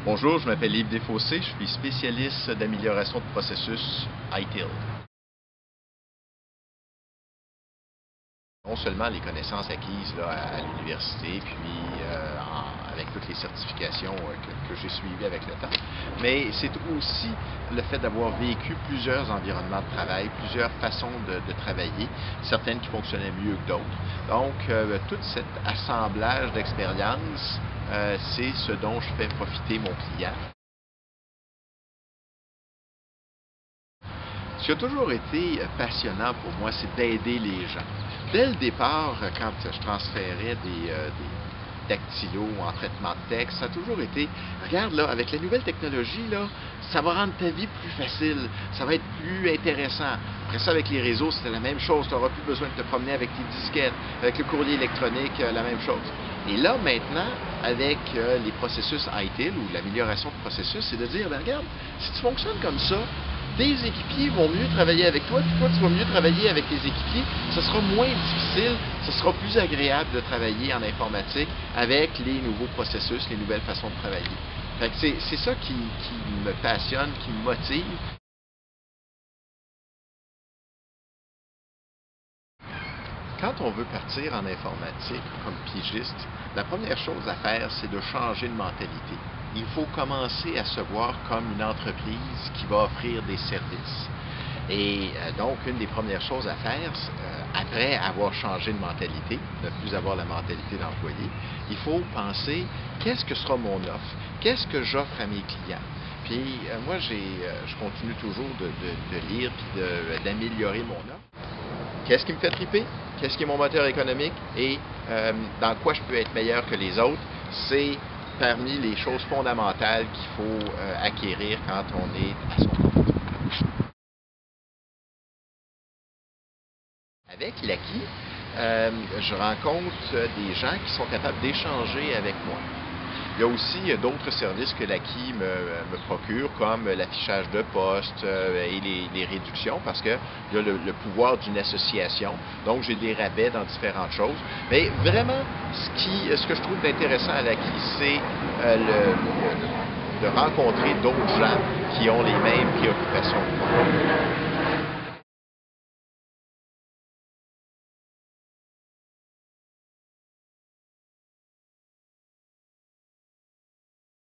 Bonjour, je m'appelle Yves Desfossés, je suis spécialiste d'amélioration de processus ITIL. Non seulement les connaissances acquises là, à l'université, puis avec toutes les certifications que j'ai suivies avec le temps, mais c'est aussi le fait d'avoir vécu plusieurs environnements de travail, plusieurs façons de travailler, certaines qui fonctionnaient mieux que d'autres. Donc, tout cet assemblage d'expériences, c'est ce dont je fais profiter mon client. Ce qui a toujours été passionnant pour moi, c'est d'aider les gens. Dès le départ, quand je transférais des dactylos en traitement de texte, ça a toujours été, regarde là, avec la nouvelle technologie, là, ça va rendre ta vie plus facile, ça va être plus intéressant. Après ça, avec les réseaux, c'était la même chose, tu n'auras plus besoin de te promener avec tes disquettes, avec le courrier électronique, la même chose. Et là, maintenant, avec les processus ITIL ou l'amélioration de processus, c'est de dire, ben, regarde, si tu fonctionnes comme ça, tes équipiers vont mieux travailler avec toi, puis toi, tu vas mieux travailler avec tes équipiers. Ce sera moins difficile, ce sera plus agréable de travailler en informatique avec les nouveaux processus, les nouvelles façons de travailler. Fait que c'est ça qui me passionne, qui me motive. Quand on veut partir en informatique comme pigiste, la première chose à faire, c'est de changer de mentalité. Il faut commencer à se voir comme une entreprise qui va offrir des services. Et donc, une des premières choses à faire, après avoir changé de mentalité, ne plus avoir la mentalité d'employé, il faut penser qu'est-ce que sera mon offre, qu'est-ce que j'offre à mes clients. Puis moi, je continue toujours de lire puis d'améliorer mon offre. Qu'est-ce qui me fait triper? Qu'est-ce qui est mon moteur économique? Et dans quoi je peux être meilleur que les autres? C'est parmi les choses fondamentales qu'il faut acquérir quand on est à son compte. Avec l'acquis, je rencontre des gens qui sont capables d'échanger avec moi. Il y a aussi d'autres services que l'acquis me procure, comme l'affichage de poste et les réductions, parce qu'il y a le pouvoir d'une association. Donc, j'ai des rabais dans différentes choses. Mais vraiment, ce que je trouve d'intéressant à l'acquis, c'est de rencontrer d'autres gens qui ont les mêmes préoccupations que moi.